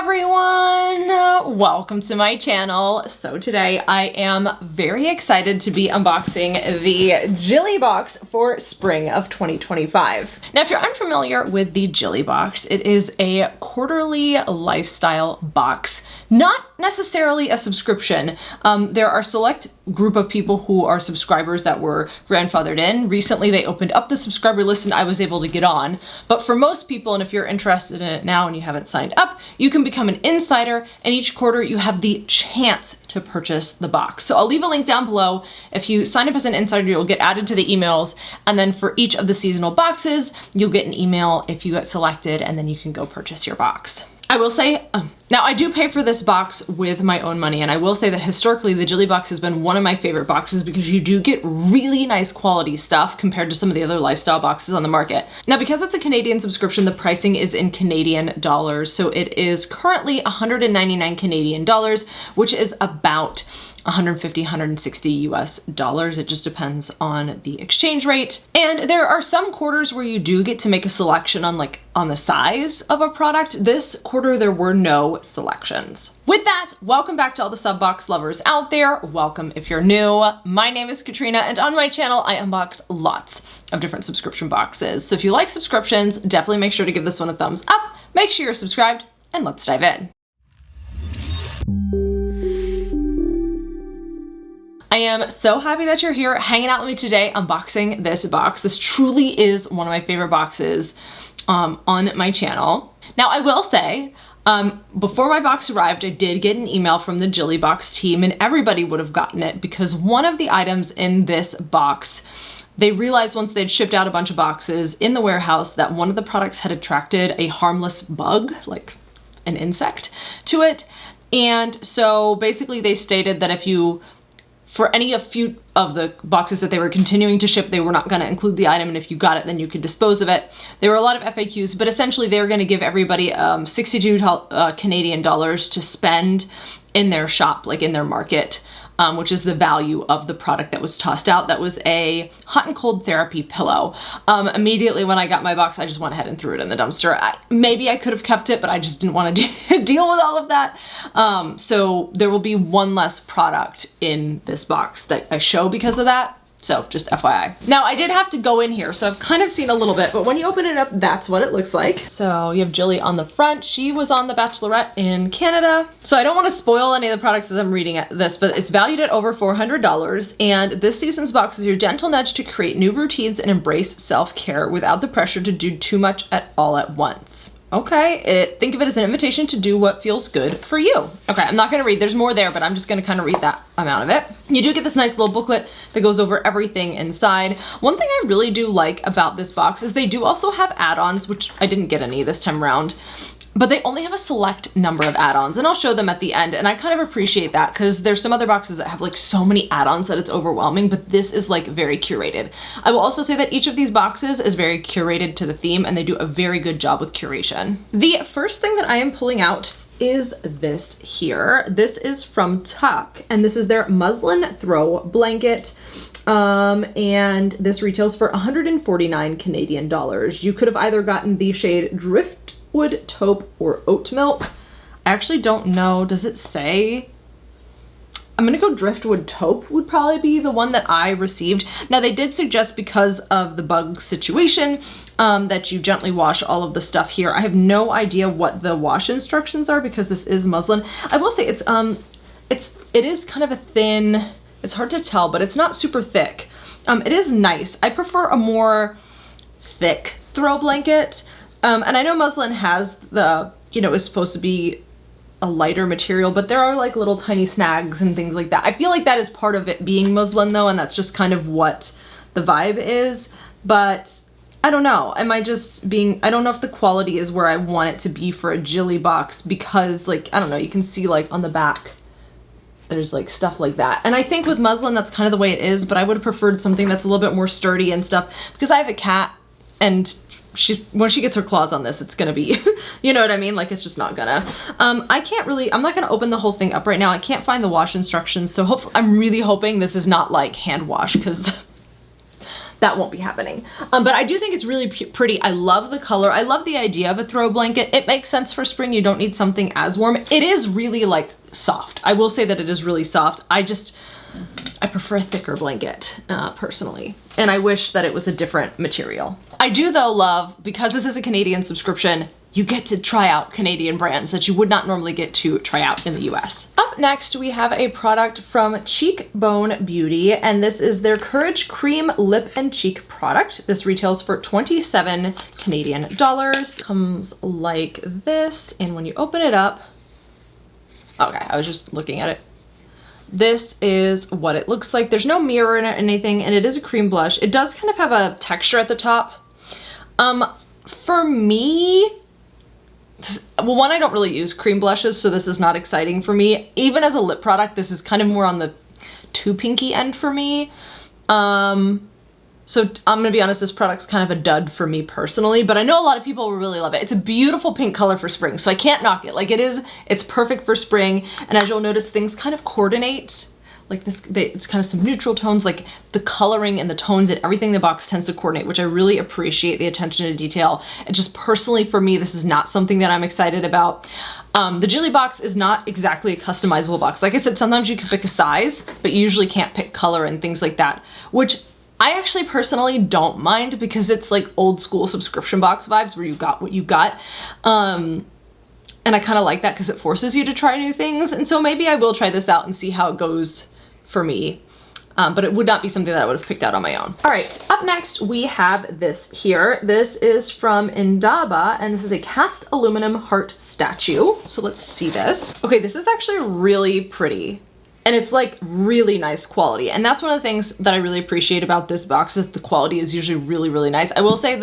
everyone! Welcome to my channel. So today I am very excited to be unboxing the Jilly Box for spring of 2025. Now, if you're unfamiliar with the Jilly Box, it is a quarterly lifestyle box, not necessarily a subscription. There are a select group of people who are subscribers that were grandfathered in. Recently, they opened up the subscriber list and I was able to get on. But for most people, and if you're interested in it now and you haven't signed up, you can become an insider, and each quarter you have the chance to purchase the box. So I'll leave a link down below. If you sign up as an insider, you'll get added to the emails, and then for each of the seasonal boxes, you'll get an email if you get selected, and then you can go purchase your box. I will say, now I do pay for this box with my own money, and I will say that historically the Jilly Box has been one of my favorite boxes because you do get really nice quality stuff compared to some of the other lifestyle boxes on the market. Now, because it's a Canadian subscription, the pricing is in Canadian dollars, so it is currently 199 Canadian dollars, which is about 150, 160 US dollars. It just depends on the exchange rate. And there are some quarters where you do get to make a selection on the size of a product. This quarter, there were no selections. With that, welcome back to all the SubBox lovers out there. Welcome if you're new. My name is Katrina, and on my channel, I unbox lots of different subscription boxes. So if you like subscriptions, definitely make sure to give this one a thumbs up. Make sure you're subscribed, and let's dive in. I am so happy that you're here hanging out with me today unboxing this box. This truly is one of my favorite boxes on my channel. Now, I will say, before my box arrived, I did get an email from the Jilly Box team, and everybody would have gotten it because one of the items in this box, they realized once they'd shipped out a bunch of boxes in the warehouse that one of the products had attracted a harmless bug, like an insect, to it. And so basically they stated that if you for a few of the boxes that they were continuing to ship, they were not gonna include the item, and if you got it, then you could dispose of it. There were a lot of FAQs, but essentially they were gonna give everybody 62 Canadian dollars to spend in their shop, like in their market, which is the value of the product that was tossed out. That was a hot and cold therapy pillow. Immediately when I got my box, I just went ahead and threw it in the dumpster. Maybe I could have kept it, but I just didn't want to deal with all of that. So there will be one less product in this box that I show because of that. So just FYI. Now, I did have to go in here, so I've kind of seen a little bit, but when you open it up, that's what it looks like. So you have Jilly on the front. She was on The Bachelorette in Canada. So I don't want to spoil any of the products as I'm reading this, but it's valued at over $400. And this season's box is your gentle nudge to create new routines and embrace self-care without the pressure to do too much all at once. Okay, think of it as an invitation to do what feels good for you. Okay, I'm not gonna read, there's more there, but I'm just gonna kind of read that amount of it. You do get this nice little booklet that goes over everything inside. One thing I really do like about this box is they do also have add-ons, which I didn't get any this time around, but they only have a select number of add-ons, and I'll show them at the end, and I kind of appreciate that because there's some other boxes that have like so many add-ons that it's overwhelming, but this is like very curated. I will also say that each of these boxes is very curated to the theme, and they do a very good job with curation. The first thing that I am pulling out is this here. This is from Tuck, and this is their muslin throw blanket. And this retails for 149 Canadian dollars. You could have either gotten the shade Driftwood Taupe or Oat Milk. I actually don't know, does it say? I'm gonna go Driftwood Taupe would probably be the one that I received. Now, they did suggest because of the bug situation that you gently wash all of the stuff here. I have no idea what the wash instructions are because this is muslin. I will say it is kind of a thin, it's hard to tell, but it's not super thick. It is nice. I prefer a more thick throw blanket. And I know muslin has is supposed to be a lighter material, but there are like little tiny snags and things like that. I feel like that is part of it being muslin though, and that's just kind of what the vibe is. But I don't know, I don't know if the quality is where I want it to be for a Jilly Box because I don't know, you can see like on the back, there's like stuff like that. And I think with muslin, that's kind of the way it is, but I would have preferred something that's a little bit more sturdy and stuff because I have a cat and when she gets her claws on this, it's gonna be, you know what I mean? Like, it's just not gonna. I'm not gonna open the whole thing up right now. I can't find the wash instructions, so I'm really hoping this is not like hand wash because that won't be happening. But I do think it's really pretty. I love the color. I love the idea of a throw blanket. It makes sense for spring. You don't need something as warm. It is really like soft. I will say that it is really soft. I prefer a thicker blanket personally. And I wish that it was a different material. I do though love, because this is a Canadian subscription, you get to try out Canadian brands that you would not normally get to try out in the US. Up next, we have a product from Cheekbone Beauty, and this is their Courage Cream Lip and Cheek product. This retails for 27 Canadian dollars. Comes like this, and when you open it up, okay, I was just looking at it. This is what it looks like. There's no mirror in it or anything, and it is a cream blush. It does kind of have a texture at the top. For me, well, one, I don't really use cream blushes, so this is not exciting for me. Even as a lip product, this is kind of more on the too pinky end for me. So I'm gonna be honest, this product's kind of a dud for me personally, but I know a lot of people will really love it. It's a beautiful pink color for spring, so I can't knock it. Like it's perfect for spring, and as you'll notice, things kind of coordinate. Like this, it's kind of some neutral tones, like the coloring and the tones and everything in the box tends to coordinate, which I really appreciate the attention to detail. And just personally for me, this is not something that I'm excited about. The Jilly Box is not exactly a customizable box. Like I said, sometimes you can pick a size, but you usually can't pick color and things like that, which I actually personally don't mind because it's like old school subscription box vibes where you got what you got. And I kind of like that because it forces you to try new things. And so maybe I will try this out and see how it goes for me. But it would not be something that I would have picked out on my own. All right, up next we have this here. This is from Indaba, and this is a cast aluminum heart statue. So let's see this. Okay, this is actually really pretty. And it's like really nice quality. And that's one of the things that I really appreciate about this box is the quality is usually really, really nice. I will say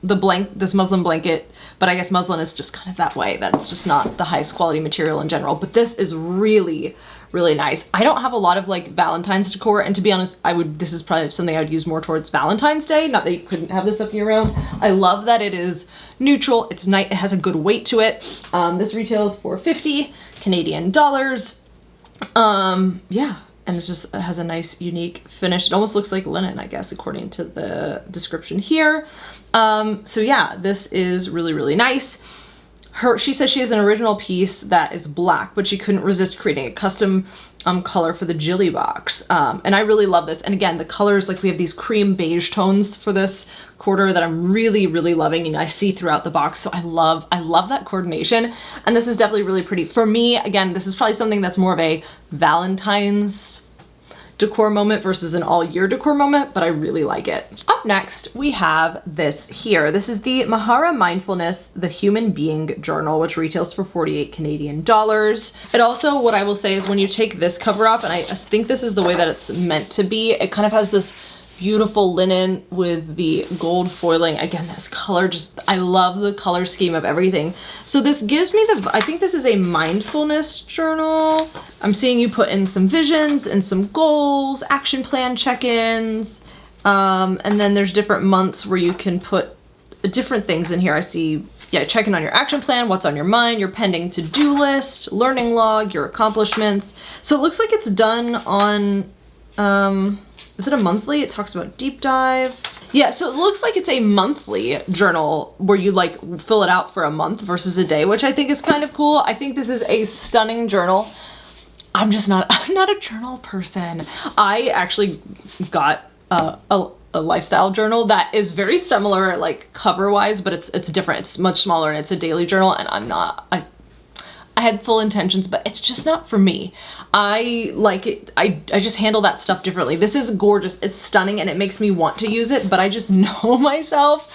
this muslin blanket, but I guess muslin is just kind of that way. That's just not the highest quality material in general, but this is really, really nice. I don't have a lot of like Valentine's decor, and to be honest, this is probably something I would use more towards Valentine's Day. Not that you couldn't have this up year round. I love that it is neutral, it's nice, it has a good weight to it. This retails for 50 Canadian dollars. Yeah, and it has a nice unique finish. It almost looks like linen, I guess, according to the description here. So yeah, this is really, really nice. She says she has an original piece that is black, but she couldn't resist creating a custom color for the Jilly Box. And I really love this. And again, the colors, like we have these cream beige tones for this quarter that I'm really, really loving, and I see throughout the box. So I love that coordination. And this is definitely really pretty. For me, again, this is probably something that's more of a Valentine's decor moment versus an all year decor moment, but I really like it. Up next, we have this here. This is the Mahara Mindfulness, the Human Being Journal, which retails for 48 Canadian dollars. It also, what I will say is when you take this cover off, and I think this is the way that it's meant to be, it kind of has this beautiful linen with the gold foiling. Again, this color, I love the color scheme of everything. So this gives me I think this is a mindfulness journal. I'm seeing you put in some visions and some goals, action plan check-ins, and then there's different months where you can put different things in here. I see, yeah, checking on your action plan, what's on your mind, your pending to-do list, learning log, your accomplishments. So it looks like it's done on, is it a monthly? It talks about deep dive. Yeah, so it looks like it's a monthly journal where you like fill it out for a month versus a day, which I think is kind of cool. I think this is a stunning journal. I'm not a journal person. I actually got a lifestyle journal that is very similar, like cover wise, but it's different. It's much smaller and it's a daily journal, and I had full intentions, but it's just not for me. I like it. I just handle that stuff differently. This is gorgeous. It's stunning and it makes me want to use it, but I just know myself,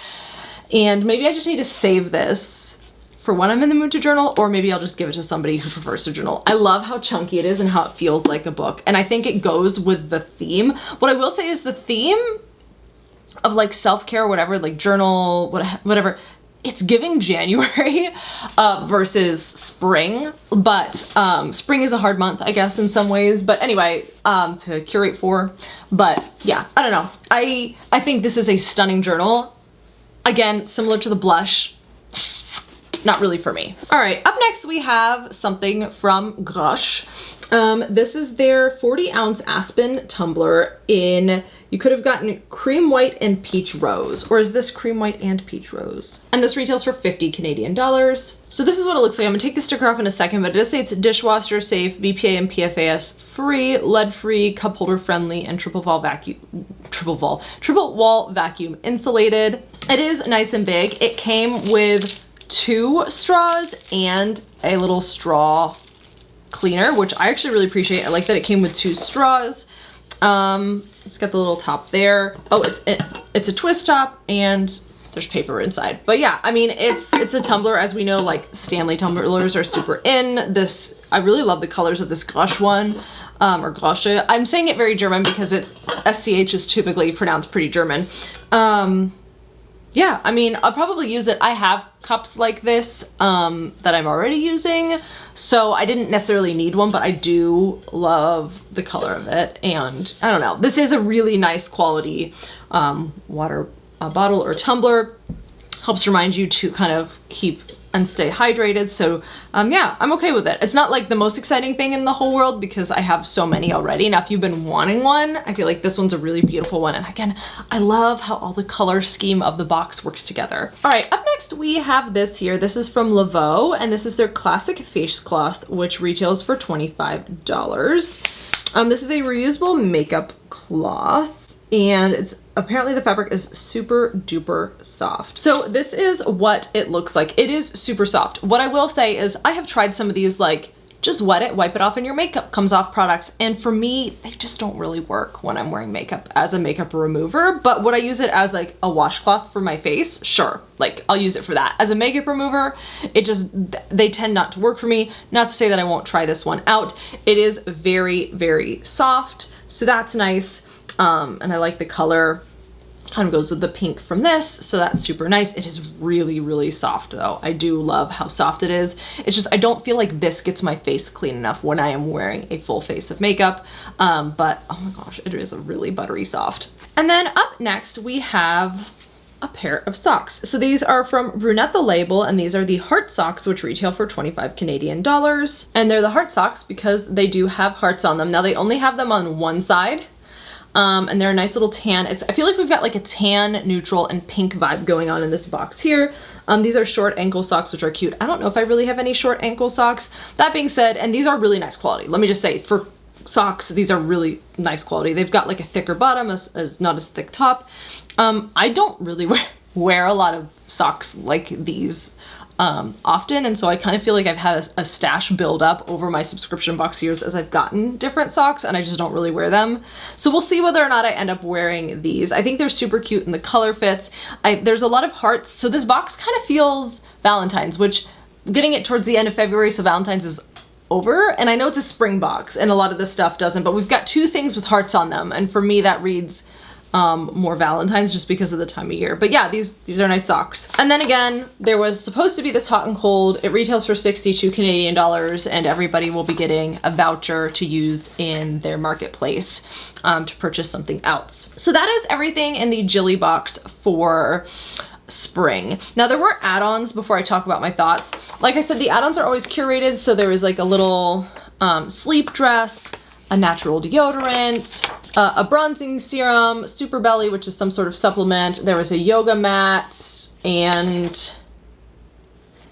and maybe I just need to save this for when I'm in the mood to journal, or maybe I'll just give it to somebody who prefers to journal. I love how chunky it is and how it feels like a book, and I think it goes with the theme. What I will say is the theme of like self-care, whatever, like journal, whatever, it's giving January versus spring, but spring is a hard month, I guess, in some ways. But anyway, to curate for. But yeah, I don't know. I think this is a stunning journal. Again, similar to the blush. not really for me. All right, up next we have something from Grush. This is their 40-ounce Aspen tumbler in, you could have gotten cream white and peach rose, or is this cream white and peach rose? And this retails for 50 Canadian dollars. So this is what it looks like. I'm gonna take the sticker off in a second, but it does say it's dishwasher safe, BPA and PFAS free, lead free, cup holder friendly, and triple wall vacuum insulated. It is nice and big. It came with 2 straws and a little straw cleaner, which I actually really appreciate. I like that it came with 2 straws. It's got the little top there. Oh, it's a twist top and there's paper inside. But yeah, I mean, it's a tumbler. As we know, like Stanley tumblers are super in. This, I really love the colors of this Grush one, or Grosche. I'm saying it very German because SCH is typically pronounced pretty German. Yeah, I mean, I'll probably use it. I have cups like this that I'm already using, so I didn't necessarily need one, but I do love the color of it. And I don't know, this is a really nice quality water bottle or tumbler. Helps remind you to kind of keep and stay hydrated. So yeah, I'm okay with it. It's not like the most exciting thing in the whole world because I have so many already. Now, if you've been wanting one, I feel like this one's a really beautiful one. And again, I love how all the color scheme of the box works together. All right, up next we have this here. This is from Laveau, and this is their classic face cloth, which retails for $25. This is a reusable makeup cloth. And it's apparently the fabric is super duper soft. So this is what it looks like. It is super soft. What I will say is I have tried some of these, like just wet it, wipe it off and your makeup comes off products. And for me, they just don't really work when I'm wearing makeup as a makeup remover. But would I use it as like a washcloth for my face? Sure, like I'll use it for that. As a makeup remover, they tend not to work for me. Not to say that I won't try this one out. It is very, very soft. So that's nice. And I like the color, kind of goes with the pink from this, so that's super nice. It is really, really soft though. I do love how soft it is. It's just, I don't feel like this gets my face clean enough when I am wearing a full face of makeup, but oh my gosh, it is really buttery soft. And then up next we have a pair of socks. So these are from Brunette the Label, and these are the heart socks, which retail for 25 Canadian dollars. And they're the heart socks because they do have hearts on them. Now they only have them on one side. And they're a nice little tan. I feel like we've got like a tan, neutral, and pink vibe going on in this box here. These are short ankle socks, which are cute. I don't know if I really have any short ankle socks. That being said, and these are really nice quality. Let me just say, for socks, these are really nice quality. They've got like a thicker bottom, not as thick top. I don't really wear a lot of socks like these often, and so I kind of feel like I've had a stash build up over my subscription box years as I've gotten different socks, and I just don't really wear them. So we'll see whether or not I end up wearing these. I think they're super cute and the color fits. There's a lot of hearts, so this box kind of feels Valentine's, which getting it towards the end of February, so Valentine's is over, and I know it's a spring box and a lot of this stuff doesn't, but we've got 2 things with hearts on them, and for me that reads more Valentine's just because of the time of year. But yeah, these are nice socks. And then again, there was supposed to be this hot and cold. It retails for 62 Canadian dollars, and everybody will be getting a voucher to use in their marketplace to purchase something else. So that is everything in the Jilly box for spring. Now there were add-ons before I talk about my thoughts. Like I said, the add-ons are always curated, so there was like a little sleep dress, a natural deodorant, a bronzing serum, Super Belly, which is some sort of supplement. There was a yoga mat and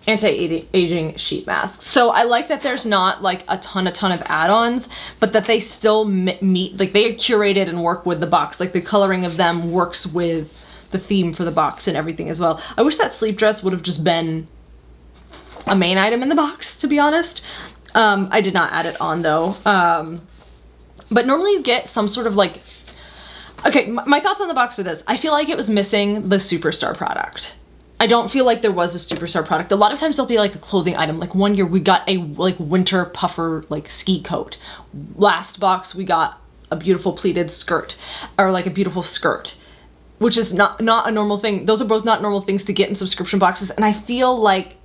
anti-aging sheet masks. So I like that there's not like a ton of add-ons, but that they still meet, like they are curated and work with the box. Like the coloring of them works with the theme for the box and everything as well. I wish that sleep dress would have just been a main item in the box, to be honest. I did not add it on though. But normally you get some sort of like, okay, my thoughts on the box are this. I feel like it was missing the Superstar product. I don't feel like there was a Superstar product. A lot of times there'll be like a clothing item. Like one year we got a like winter puffer like ski coat. Last box we got a beautiful pleated skirt, or like a beautiful skirt, which is not a normal thing. Those are both not normal things to get in subscription boxes. And I feel like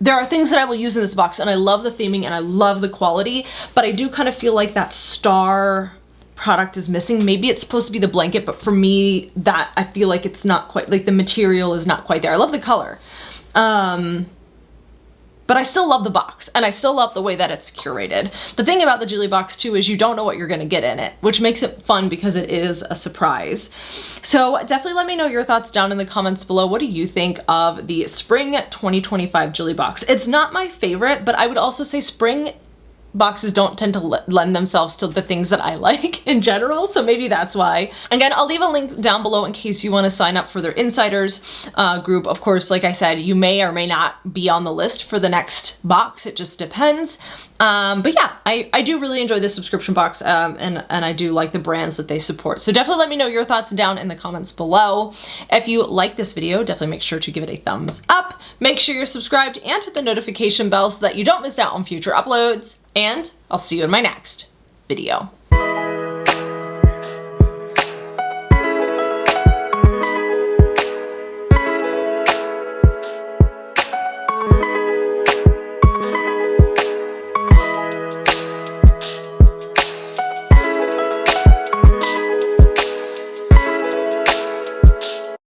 there are things that I will use in this box, and I love the theming and I love the quality, but I do kind of feel like that star product is missing. Maybe it's supposed to be the blanket, but for me, that I feel like it's not quite, like the material is not quite there. I love the color, But I still love the box, and I still love the way that it's curated. The thing about the Jilly Box too is you don't know what you're gonna get in it, which makes it fun because it is a surprise. So definitely let me know your thoughts down in the comments below. What do you think of the Spring 2025 Jilly Box? It's not my favorite, but I would also say spring boxes don't tend to lend themselves to the things that I like in general, so maybe that's why. Again, I'll leave a link down below in case you want to sign up for their insiders group. Of course, like I said, you may or may not be on the list for the next box. It just depends. But yeah, I do really enjoy this subscription box, and I do like the brands that they support. So definitely let me know your thoughts down in the comments below. If you like this video, definitely make sure to give it a thumbs up. Make sure you're subscribed and hit the notification bell so that you don't miss out on future uploads. And I'll see you in my next video.